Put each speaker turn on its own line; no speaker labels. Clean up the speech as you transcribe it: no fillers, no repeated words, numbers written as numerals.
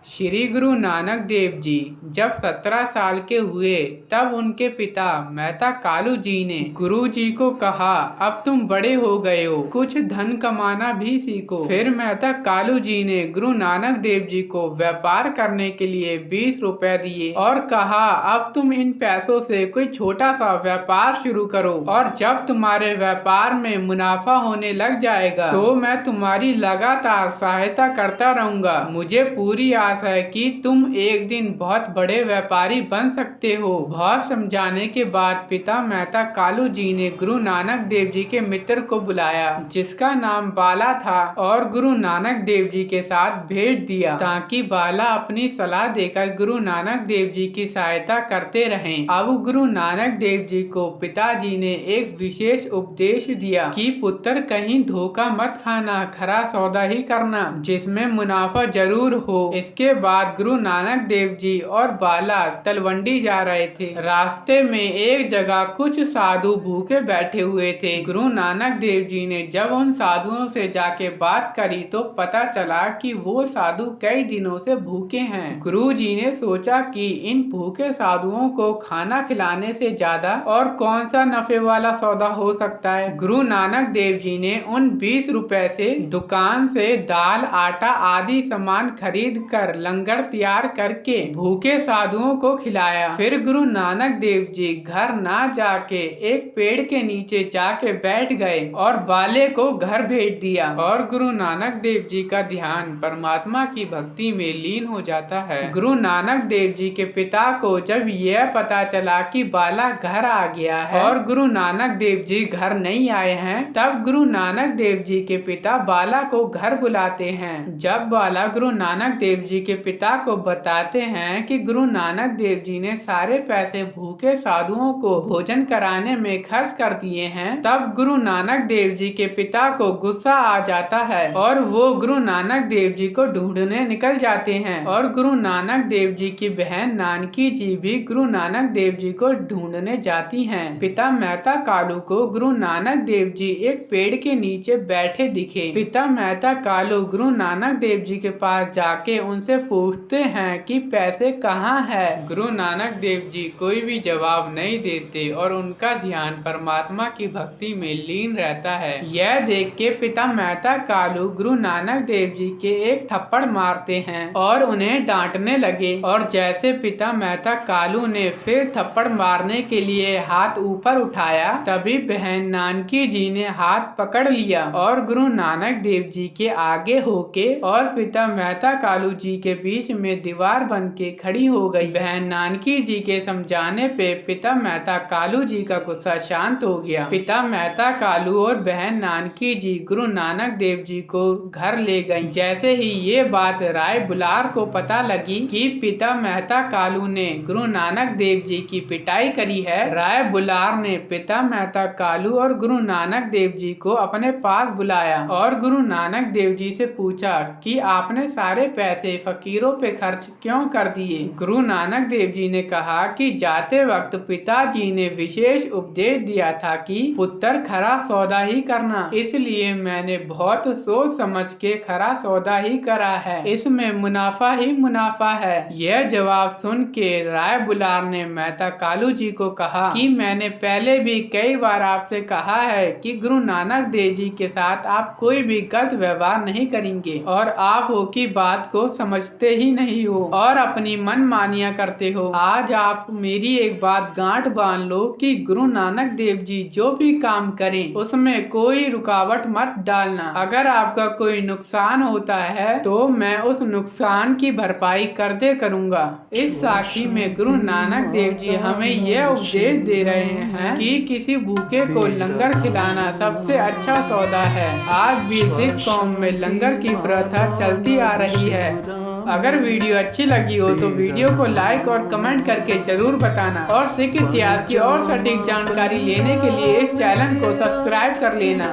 श्री गुरु नानक देव जी जब 17 साल के हुए तब उनके पिता मेहता कालू जी ने गुरु जी को कहा, अब तुम बड़े हो गए हो, कुछ धन कमाना भी सीखो। फिर मेहता कालू जी ने गुरु नानक देव जी को व्यापार करने के लिए 20 रुपए दिए और कहा, अब तुम इन पैसों से कोई छोटा सा व्यापार शुरू करो और जब तुम्हारे व्यापार में मुनाफा होने लग जाएगा तो मैं तुम्हारी लगातार सहायता करता रहूंगा। मुझे पूरी आस है कि तुम एक दिन बहुत बड़े व्यापारी बन सकते हो। बहुत समझाने के बाद पिता मेहता कालू जी ने गुरु नानक देव जी के मित्र को बुलाया जिसका नाम बाला था और गुरु नानक देव जी के साथ भेज दिया ताकि बाला अपनी सलाह देकर गुरु नानक देव जी की सहायता करते रहें। अब गुरु नानक देव जी को पिताजी ने एक विशेष उपदेश दिया कि पुत्र कहीं धोखा मत खाना, खरा सौदा ही करना जिसमें मुनाफा जरूर हो। इसके बाद गुरु नानक देव जी और बाला तलवंडी जा रहे थे। रास्ते में एक जगह कुछ साधु भूखे बैठे हुए थे। गुरु नानक देव जी ने जब उन साधुओं से जाके बात करी तो पता चला कि वो साधु कई दिनों से भूखे हैं। गुरु जी ने सोचा कि इन भूखे साधुओं को खाना खिलाने से ज्यादा और कौन सा नफे वाला सौदा हो सकता है। गुरु नानक देव जी ने उन 20 रुपए से दुकान से दाल, आटा आदि सामान खरीद कर लंगर तैयार करके भूखे साधुओं को खिलाया। फिर गुरु नानक देव जी घर ना जाके एक पेड़ के नीचे जाके बैठ गए और बाले को घर भेज दिया और गुरु नानक देव जी का ध्यान परमात्मा की भक्ति में लीन हो जाता है। गुरु नानक देव जी के पिता को जब यह पता चला कि बाला घर आ गया है और गुरु नानक देव जी घर नहीं आए हैं, तब गुरु नानक देव जी के पिता बाला को घर बुलाते हैं। जब बाला गुरु नानक देव जी के पिता को बताते हैं कि गुरु नानक देव जी ने सारे पैसे भूखे साधुओं को भोजन कराने में खर्च कर दिए हैं, तब गुरु नानक देव जी के पिता को गुस्सा आ जाता है और वो गुरु नानक देव जी को ढूंढने निकल जाते हैं और गुरु नानक देव जी की बहन नानकी जी भी गुरु नानक देव जी को ढूंढने जाती हैं। पिता मेहता कालू को गुरु नानक देव जी एक पेड़ के नीचे बैठे दिखे। पिता मेहता कालू गुरु नानक देव जी के पास जाके उनसे पूछते हैं कि पैसे कहाँ है। गुरु नानक देव जी कोई भी जवाब नहीं देते और उनका ध्यान परमात्मा की भक्ति में लीन रहता है। यह देख के पिता मेहता कालू गुरु नानक देव जी के एक थप्पड़ मारते हैं और उन्हें डांटने लगे और जैसे पिता मेहता कालू ने फिर थप्पड़ मारने के लिए हाथ ऊपर उठाया, तभी बहन नानकी जी ने हाथ पकड़ लिया और गुरु नानक देव जी के आगे होके और पिता मेहता कालू जी के बीच में दीवार बन के खड़ी हो गई। बहन नानकी जी के समझाने पे पिता मेहता कालू जी का गुस्सा शांत हो गया। पिता मेहता कालू और बहन नानकी जी गुरु नानक देव जी को घर ले गई। जैसे ही ये बात राय बुलार को पता लगी कि पिता मेहता कालू ने गुरु नानक देव जी की पिटाई करी है, राय बुलार ने पिता मेहता कालू और गुरु नानक देव जी को अपने पास बुलाया और गुरु नानक देव जी से पूछा कि आपने सारे पैसे फकीरों पे खर्च क्यों कर दिए। गुरु नानक देव जी ने कहा कि जाते वक्त पिताजी ने विशेष उपदेश दिया था कि पुत्र खरा सौदा ही करना, इसलिए मैंने बहुत सोच समझ के खरा सौदा ही करा है, इसमें मुनाफा ही मुनाफा है। यह जवाब सुन के राय बुलार ने मेहता कालू जी को कहा कि मैंने पहले भी कई बार आपसे कहा है कि गुरु नानक देव जी के साथ आप कोई भी गलत व्यवहार नहीं करेंगे और आप हो की बात को समझते ही नहीं हो और अपनी मनमानियां करते हो। आज आप मेरी एक बात गांठ बांध लो कि गुरु नानक देव जी जो भी काम करें उसमें कोई रुकावट मत डालना। अगर आपका कोई नुकसान होता है तो मैं उस नुकसान की भरपाई करते करूंगा। इस साखी में गुरु नानक देव जी हमें यह उपदेश दे रहे हैं कि किसी भूखे को लंगर खिलाना सबसे अच्छा सौदा है। आज भी सिख कौम में लंगर की प्रथा चलती आ रही है। अगर वीडियो अच्छी लगी हो तो वीडियो को लाइक और कमेंट करके जरूर बताना और सिख इतिहास की और सटीक जानकारी लेने के लिए इस चैनल को सब्सक्राइब कर लेना।